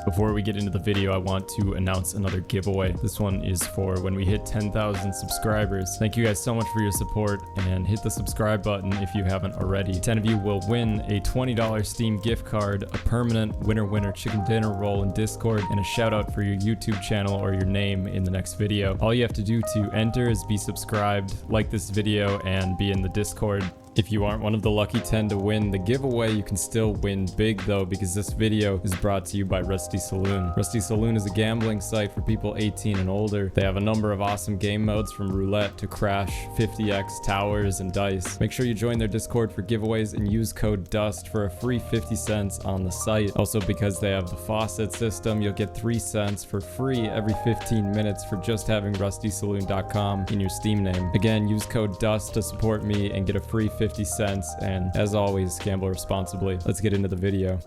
Before we get into the video, I want to announce another giveaway. This one is for when we hit 10,000 subscribers. Thank you guys so much for your support, and hit the subscribe button if you haven't already. 10 of you will win a $20 Steam gift card, a permanent winner chicken dinner roll in Discord, and a shout out for your YouTube channel or your name in the next video. All you have to do to enter is be subscribed, like this video, and be in the Discord. If you aren't one of the lucky 10 to win the giveaway, you can still win big though, because this video is brought to you by RustySaloon. RustySaloon is a gambling site for people 18 and older. They have a number of awesome game modes from roulette to crash, 50x, towers, and dice. Make sure you join their Discord for giveaways and use code DUST for a free 50 cents on the site. Also, because they have the faucet system, you'll get 3 cents for free every 15 minutes for just having RustySaloon.com in your Steam name. Again, use code DUST to support me and get a free 50 cents, and as always, gamble responsibly. Let's get into the video.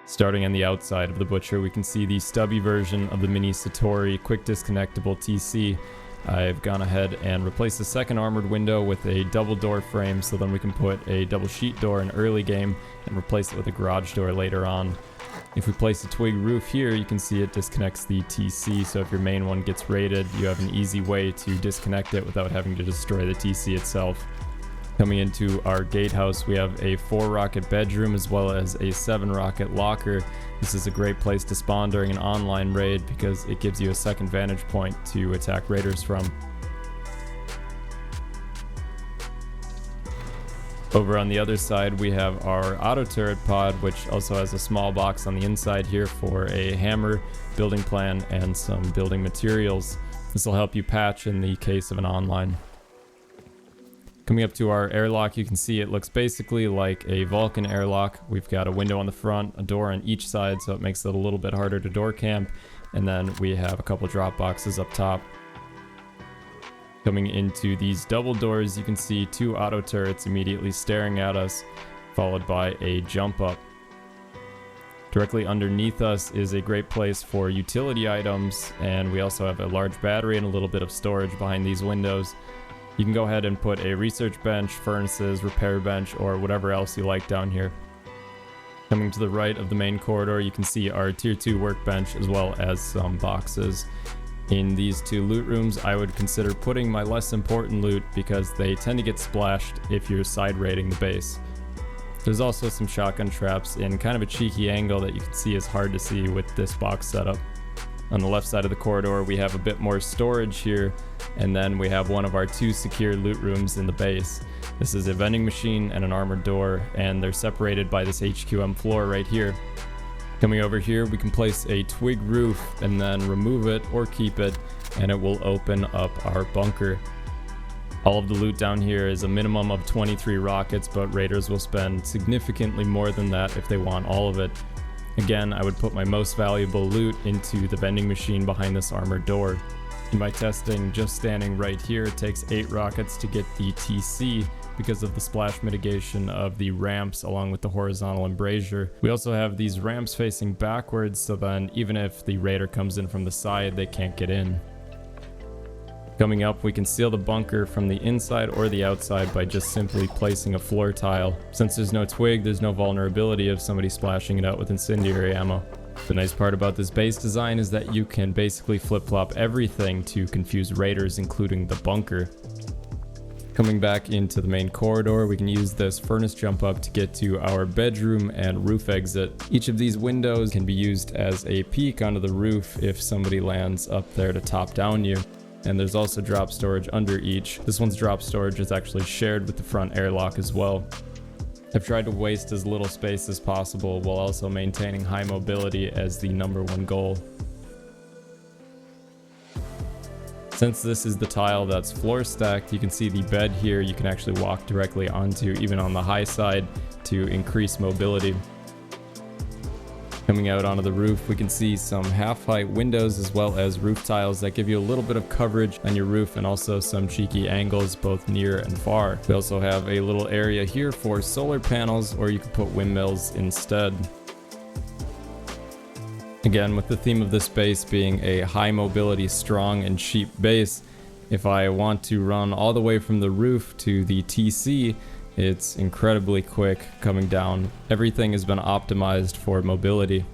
Starting on the outside of the butcher, we can see the stubby version of the Mini Satori quick disconnectable TC. I've gone ahead and replaced the second armored window with a double door frame, so then we can put a double sheet door in early game and replace it with a garage door later on. If we place a twig roof here, you can see it disconnects the TC, so if your main one gets raided, you have an easy way to disconnect it without having to destroy the TC itself. Coming into our gatehouse, we have a 4-rocket bedroom as well as a 7-rocket locker. This is a great place to spawn during an online raid because it gives you a second vantage point to attack raiders from. Over on the other side, we have our auto turret pod, which also has a small box on the inside here for a hammer, building plan, and some building materials. This will help you patch in the case of an online. Coming up to our airlock, you can see it looks basically like a Vulcan airlock. We've got a window on the front, a door on each side, so it makes it a little bit harder to door camp. And then we have a couple drop boxes up top. Coming into these double doors, you can see 2 auto turrets immediately staring at us, followed by a jump up. Directly underneath us is a great place for utility items, and we also have a large battery and a little bit of storage behind these windows. You can go ahead and put a research bench, furnaces, repair bench, or whatever else you like down here. Coming to the right of the main corridor, you can see our tier 2 workbench as well as some boxes. In these 2 loot rooms, I would consider putting my less important loot because they tend to get splashed if you're side raiding the base. There's also some shotgun traps in kind of a cheeky angle that you can see is hard to see with this box setup. On the left side of the corridor, we have a bit more storage here, and then we have one of our 2 secure loot rooms in the base. This is a vending machine and an armored door, and they're separated by this HQM floor right here. Coming over here, we can place a twig roof and then remove it or keep it, and it will open up our bunker. All of the loot down here is a minimum of 23 rockets, but raiders will spend significantly more than that if they want all of it. Again, I would put my most valuable loot into the vending machine behind this armored door. In my testing, just standing right here, it takes 8 rockets to get the TC, because of the splash mitigation of the ramps along with the horizontal embrasure. We also have these ramps facing backwards, so then even if the raider comes in from the side, they can't get in. Coming up, we can seal the bunker from the inside or the outside by just simply placing a floor tile. Since there's no twig, there's no vulnerability of somebody splashing it out with incendiary ammo. The nice part about this base design is that you can basically flip-flop everything to confuse raiders, including the bunker. Coming back into the main corridor, we can use this furnace jump up to get to our bedroom and roof exit. Each of these windows can be used as a peek onto the roof if somebody lands up there to top down you. And there's also drop storage under each. This one's drop storage is actually shared with the front airlock as well. I've tried to waste as little space as possible while also maintaining high mobility as the #1 goal. Since this is the tile that's floor stacked, you can see the bed here you can actually walk directly onto, even on the high side, to increase mobility. Coming out onto the roof, we can see some half-height windows as well as roof tiles that give you a little bit of coverage on your roof and also some cheeky angles both near and far. We also have a little area here for solar panels, or you can put windmills instead. Again, with the theme of this base being a high mobility, strong and cheap base, if I want to run all the way from the roof to the TC, it's incredibly quick coming down. Everything has been optimized for mobility.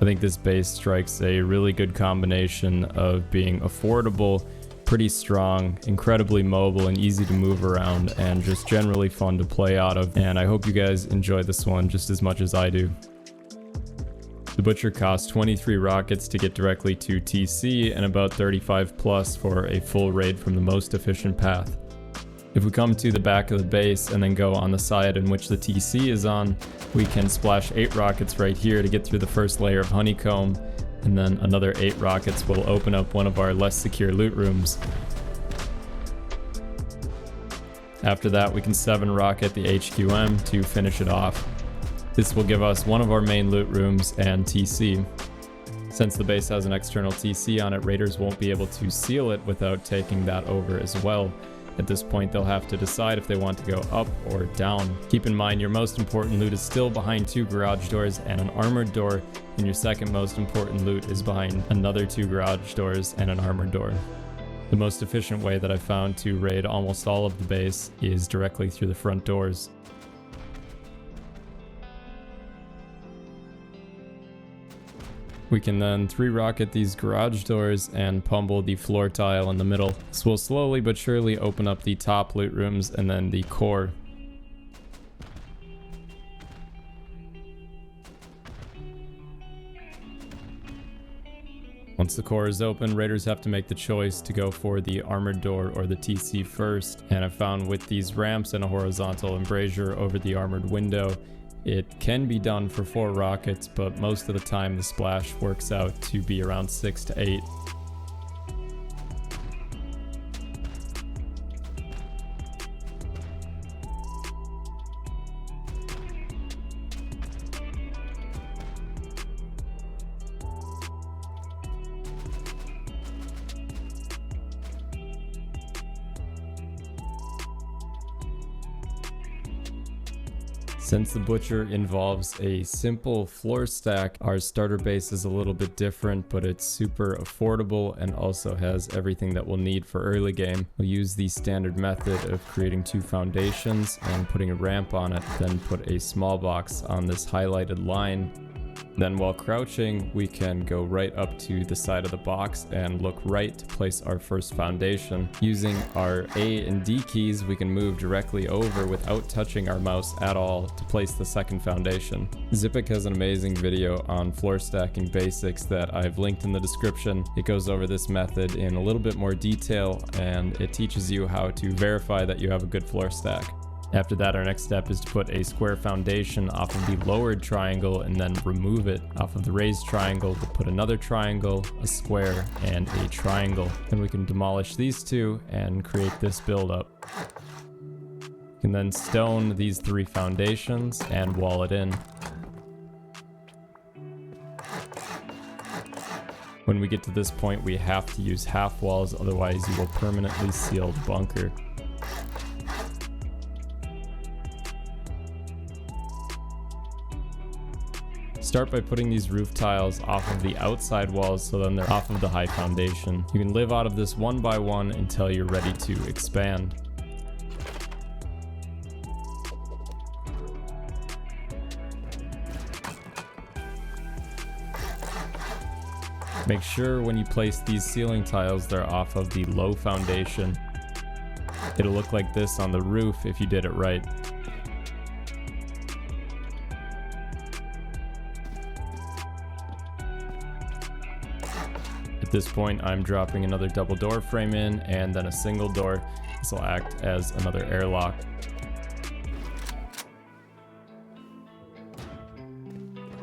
I think this base strikes a really good combination of being affordable, pretty strong, incredibly mobile and easy to move around, and just generally fun to play out of. And I hope you guys enjoy this one just as much as I do. The Butcher costs 23 rockets to get directly to TC and about 35 plus for a full raid from the most efficient path. If we come to the back of the base and then go on the side in which the TC is on, we can splash 8 rockets right here to get through the first layer of Honeycomb, and then another 8 rockets will open up one of our less secure loot rooms. After that, we can 7 rocket the HQM to finish it off. This will give us one of our main loot rooms and TC. Since the base has an external TC on it, raiders won't be able to seal it without taking that over as well. At this point, they'll have to decide if they want to go up or down. Keep in mind, your most important loot is still behind 2 garage doors and an armored door, and your second most important loot is behind another 2 garage doors and an armored door. The most efficient way that I've found to raid almost all of the base is directly through the front doors. We can then 3 rocket these garage doors and pummel the floor tile in the middle. This will slowly but surely open up the top loot rooms and then the core. Once the core is open, raiders have to make the choice to go for the armored door or the TC first. And I found with these ramps and a horizontal embrasure over the armored window, it can be done for 4 rockets, but most of the time the splash works out to be around 6 to 8. Since the Butcher involves a simple floor stack, our starter base is a little bit different, but it's super affordable and also has everything that we'll need for early game. We'll use the standard method of creating 2 foundations and putting a ramp on it, then put a small box on this highlighted line. Then while crouching, we can go right up to the side of the box and look right to place our first foundation. Using our A and D keys, we can move directly over without touching our mouse at all to place the second foundation. Zypic has an amazing video on floor stacking basics that I've linked in the description. It goes over this method in a little bit more detail, and it teaches you how to verify that you have a good floor stack. After that, our next step is to put a square foundation off of the lowered triangle and then remove it. Off of the raised triangle, we'll put another triangle, a square, and a triangle. Then we can demolish these 2 and create this buildup. You can then stone these 3 foundations and wall it in. When we get to this point, we have to use half walls, otherwise you will permanently seal the bunker. Start by putting these roof tiles off of the outside walls so then they're off of the high foundation. You can live out of this one by one until you're ready to expand. Make sure when you place these ceiling tiles they're off of the low foundation. It'll look like this on the roof if you did it right. At this point, I'm dropping another double door frame in and then a single door. This will act as another airlock.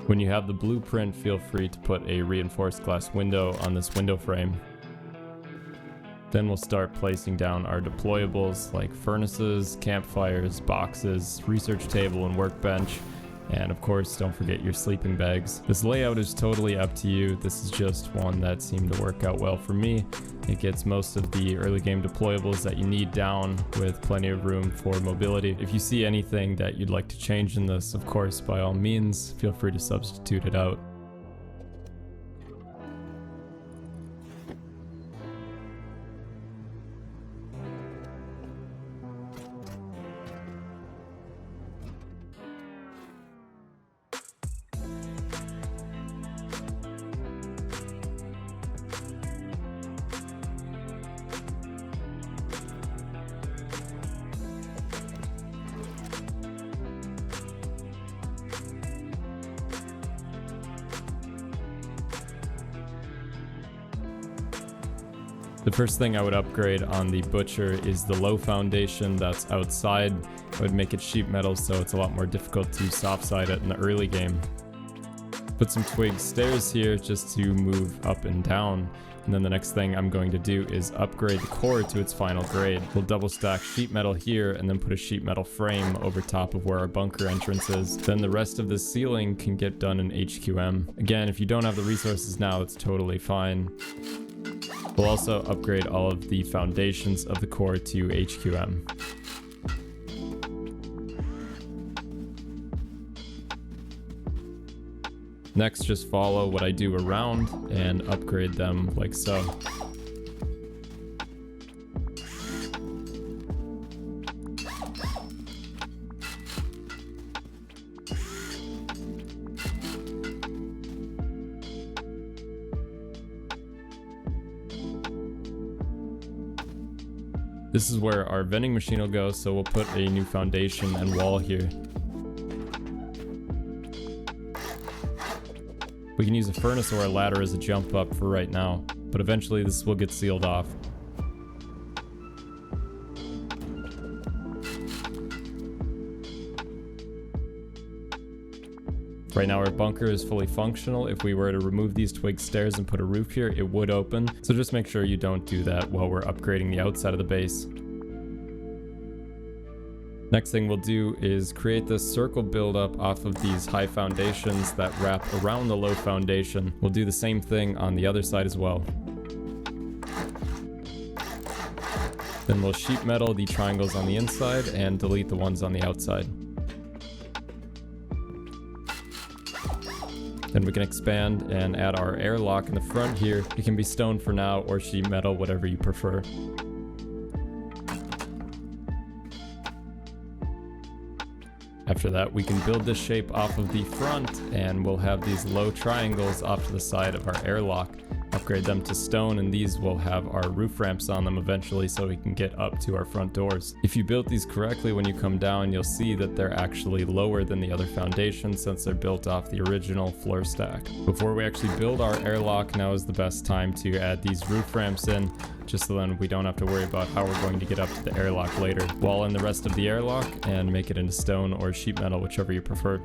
When you have the blueprint, feel free to put a reinforced glass window on this window frame. Then we'll start placing down our deployables like furnaces, campfires, boxes, research table, and workbench. And of course, don't forget your sleeping bags. This layout is totally up to you. This is just one that seemed to work out well for me. It gets most of the early game deployables that you need down with plenty of room for mobility. If you see anything that you'd like to change in this, of course, by all means, feel free to substitute it out. The first thing I would upgrade on the butcher is the low foundation that's outside. I would make it sheet metal so it's a lot more difficult to soft side it in the early game. Put some twig stairs here just to move up and down. And then the next thing I'm going to do is upgrade the core to its final grade. We'll double stack sheet metal here and then put a sheet metal frame over top of where our bunker entrance is. Then the rest of the ceiling can get done in HQM. Again, if you don't have the resources now, it's totally fine. We'll also upgrade all of the foundations of the core to HQM. Next, just follow what I do around and upgrade them like so. This is where our vending machine will go, so we'll put a new foundation and wall here. We can use a furnace or a ladder as a jump up for right now, but eventually this will get sealed off. Right now our bunker is fully functional. If we were to remove these twig stairs and put a roof here, it would open. So just make sure you don't do that while we're upgrading the outside of the base. Next thing we'll do is create this circle buildup off of these high foundations that wrap around the low foundation. We'll do the same thing on the other side as well. Then we'll sheet metal the triangles on the inside and delete the ones on the outside. Then we can expand and add our airlock in the front here. It can be stone for now or sheet metal, whatever you prefer. After that, we can build this shape off of the front and we'll have these low triangles off to the side of our airlock. Upgrade them to stone and these will have our roof ramps on them eventually so we can get up to our front doors. If you built these correctly, when you come down you'll see that they're actually lower than the other foundations since they're built off the original floor stack. Before we actually build our airlock, now is the best time to add these roof ramps in, just so then we don't have to worry about how we're going to get up to the airlock later. Wall in the rest of the airlock and make it into stone or sheet metal, whichever you prefer.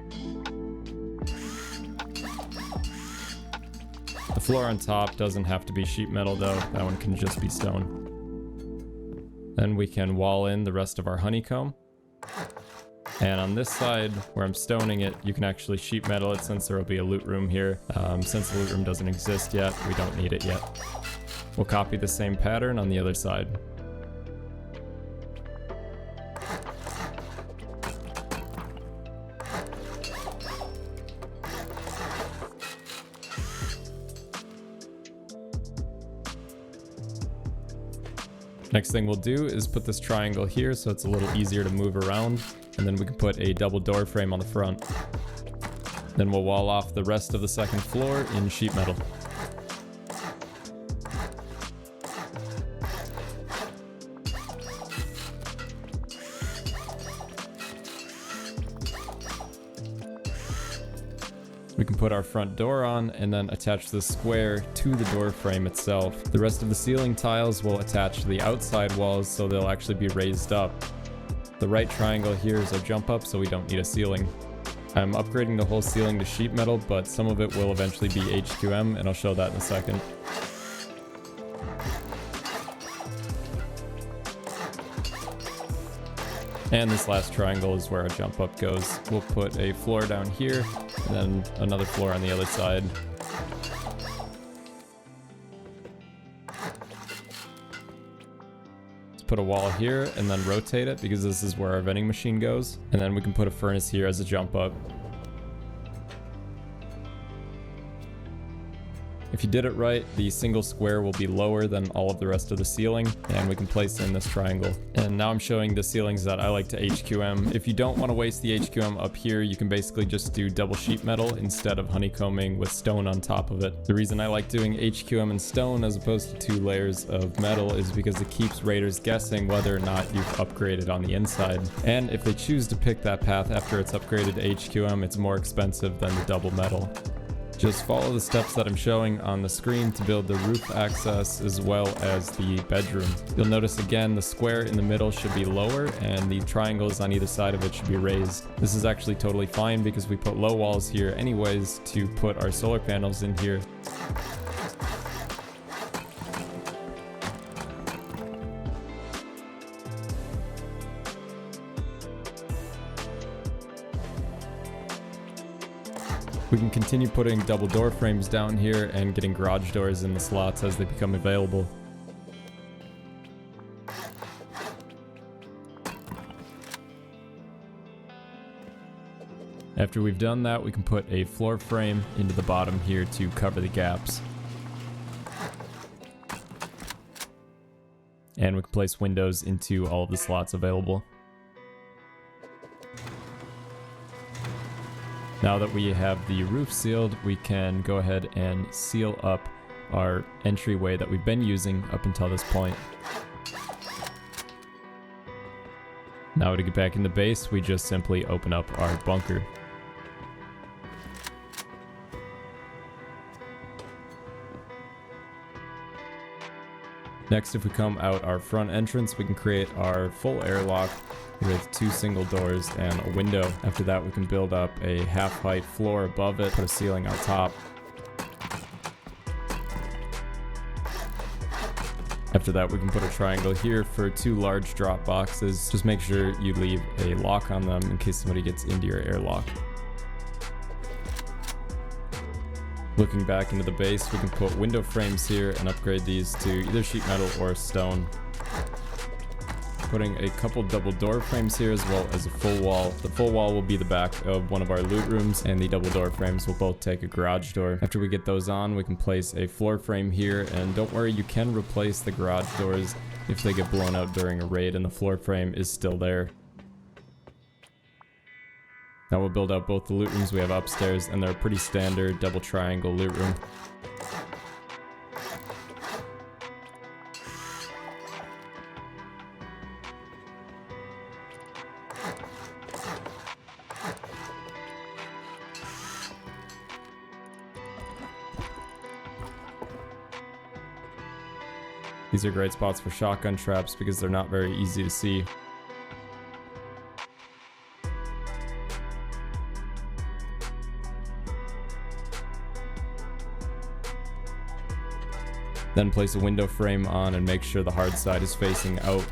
The floor on top doesn't have to be sheet metal though, that one can just be stone. Then we can wall in the rest of our honeycomb. And on this side, where I'm stoning it, you can actually sheet metal it since there will be a loot room here. Since the loot room doesn't exist yet, we don't need it yet. We'll copy the same pattern on the other side. Next thing we'll do is put this triangle here so it's a little easier to move around, and then we can put a double door frame on the front. Then we'll wall off the rest of the second floor in sheet metal. We can put our front door on and then attach the square to the door frame itself. The rest of the ceiling tiles will attach to the outside walls so they'll actually be raised up. The right triangle here is our jump up, so we don't need a ceiling. I'm upgrading the whole ceiling to sheet metal, but some of it will eventually be HQM, and I'll show that in a second. And this last triangle is where our jump up goes. We'll put a floor down here, and then another floor on the other side. Let's put a wall here and then rotate it because this is where our vending machine goes. And then we can put a furnace here as a jump up. If you did it right, the single square will be lower than all of the rest of the ceiling, and we can place in this triangle. And now I'm showing the ceilings that I like to HQM. If you don't want to waste the HQM up here, you can basically just do double sheet metal instead of honeycombing with stone on top of it. The reason I like doing HQM and stone as opposed to 2 layers of metal is because it keeps raiders guessing whether or not you've upgraded on the inside. And if they choose to pick that path after it's upgraded to HQM, it's more expensive than the double metal. Just follow the steps that I'm showing on the screen to build the roof access as well as the bedroom. You'll notice again the square in the middle should be lower and the triangles on either side of it should be raised. This is actually totally fine because we put low walls here anyways to put our solar panels in here. We can continue putting double door frames down here and getting garage doors in the slots as they become available. After we've done that, we can put a floor frame into the bottom here to cover the gaps. And we can place windows into all of the slots available. Now that we have the roof sealed, we can go ahead and seal up our entryway that we've been using up until this point. Now to get back in the base, we just simply open up our bunker. Next, if we come out our front entrance, we can create our full airlock with 2 single doors and a window. After that, we can build up a half-height floor above it, put a ceiling on top. After that, we can put a triangle here for 2 large drop boxes. Just make sure you leave a lock on them in case somebody gets into your airlock. Looking back into the base, we can put window frames here and upgrade these to either sheet metal or stone. Putting a couple double door frames here as well as a full wall. The full wall will be the back of one of our loot rooms, and the double door frames will both take a garage door. After we get those on, we can place a floor frame here, and don't worry, you can replace the garage doors if they get blown out during a raid and the floor frame is still there. Now we'll build out both the loot rooms we have upstairs, and they're a pretty standard double triangle loot room. These are great spots for shotgun traps because they're not very easy to see. Then place a window frame on and make sure the hard side is facing out.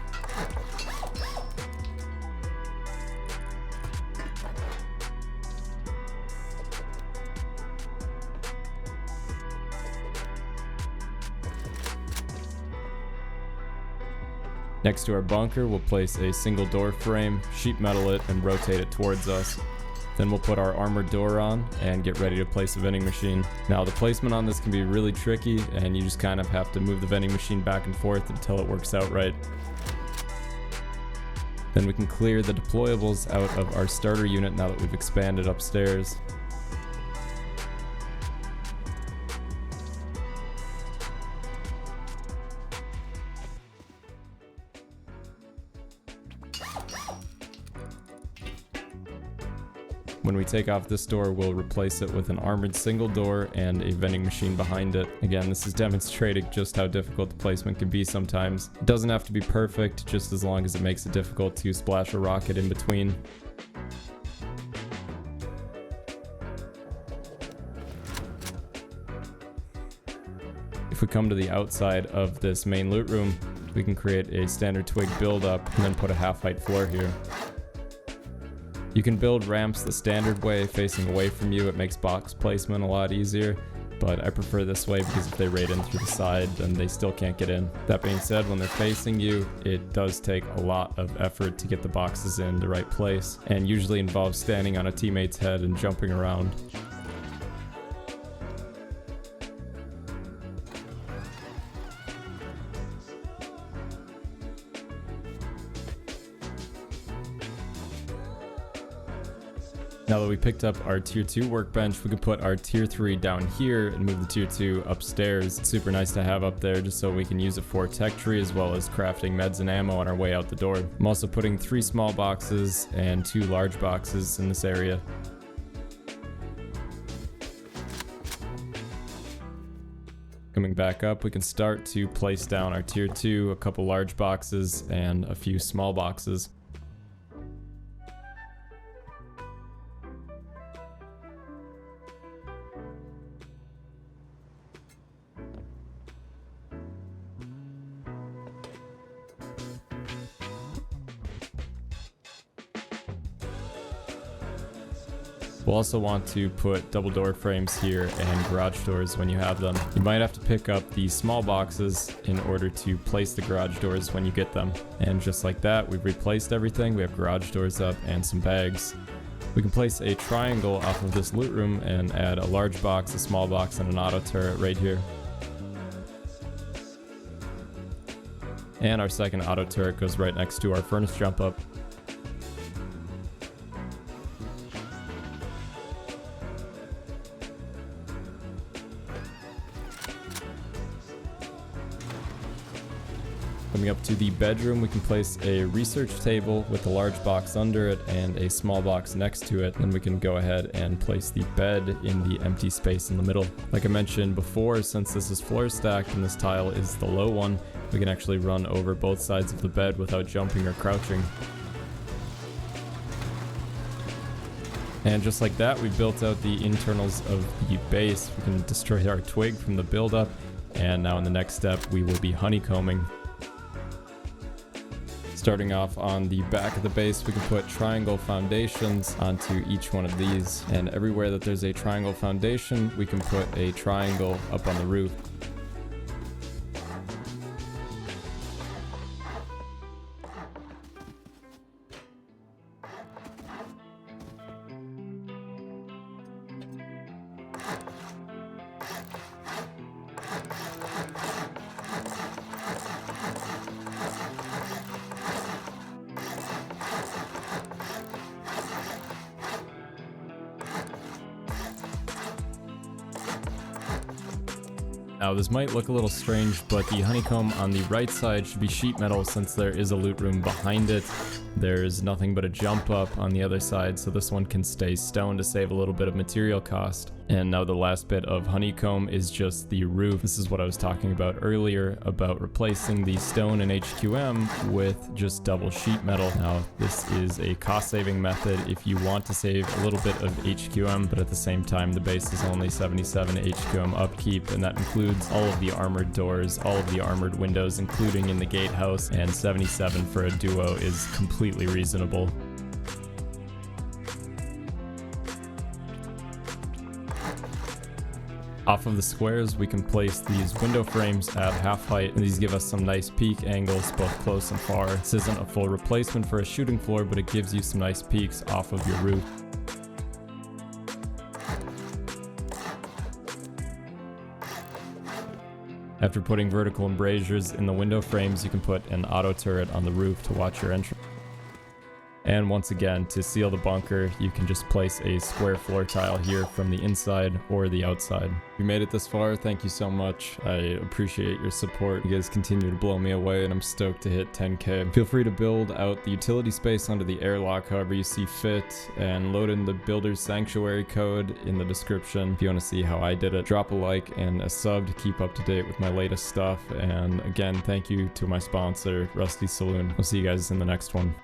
Next to our bunker, we'll place a single door frame, sheet metal it, and rotate it towards us. Then we'll put our armored door on and get ready to place a vending machine. Now the placement on this can be really tricky, and you just kind of have to move the vending machine back and forth until it works out right. Then we can clear the deployables out of our starter unit now that we've expanded upstairs. When we take off this door, we'll replace it with an armored single door and a vending machine behind it. Again, this is demonstrating just how difficult the placement can be sometimes. It doesn't have to be perfect, just as long as it makes it difficult to splash a rocket in between. If we come to the outside of this main loot room, we can create a standard twig build up and then put a half-height floor here. You can build ramps the standard way, facing away from you. It makes box placement a lot easier, but I prefer this way because if they raid in through the side, then they still can't get in. That being said, when they're facing you, it does take a lot of effort to get the boxes in the right place, and usually involves standing on a teammate's head and jumping around. Now that we picked up our tier 2 workbench, we can put our tier 3 down here and move the tier 2 upstairs. It's super nice to have up there just so we can use it for tech tree as well as crafting meds and ammo on our way out the door. I'm also putting 3 small boxes and 2 large boxes in this area. Coming back up, we can start to place down our tier 2, a couple large boxes and a few small boxes. We'll also want to put double door frames here and garage doors when you have them. You might have to pick up the small boxes in order to place the garage doors when you get them. And just like that, we've replaced everything. We have garage doors up and some bags. We can place a triangle off of this loot room and add a large box, a small box, and an auto turret right here. And our second auto turret goes right next to our furnace jump up. Coming up to the bedroom, we can place a research table with a large box under it and a small box next to it. Then we can go ahead and place the bed in the empty space in the middle. Like I mentioned before, since this is floor stacked and this tile is the low one, we can actually run over both sides of the bed without jumping or crouching. And just like that, we built out the internals of the base. We can destroy our twig from the build-up, and now in the next step, we will be honeycombing. Starting off on the back of the base, we can put triangle foundations onto each one of these, and everywhere that there's a triangle foundation, we can put a triangle up on the roof. Now this might look a little strange, but the honeycomb on the right side should be sheet metal since there is a loot room behind it. There's nothing but a jump up on the other side, so this one can stay stone to save a little bit of material cost. And now the last bit of honeycomb is just the roof. This is what I was talking about earlier, about replacing the stone and HQM with just double sheet metal. Now this is a cost-saving method if you want to save a little bit of HQM, but at the same time the base is only 77 HQM upkeep, and that includes all of the armored doors, all of the armored windows, including in the gatehouse, and 77 for a duo is completely reasonable. Off of the squares, we can place these window frames at half height, and these give us some nice peak angles both close and far. This isn't a full replacement for a shooting floor, but it gives you some nice peaks off of your roof. After putting vertical embrasures in the window frames, you can put an auto turret on the roof to watch your entrance. And once again, to seal the bunker, you can just place a square floor tile here from the inside or the outside. If you made it this far, thank you so much. I appreciate your support. You guys continue to blow me away, and I'm stoked to hit 10K. Feel free to build out the utility space under the airlock however you see fit, and load in the Builder's Sanctuary code in the description if you want to see how I did it. Drop a like and a sub to keep up to date with my latest stuff. And again, thank you to my sponsor, RustySaloon. I'll see you guys in the next one.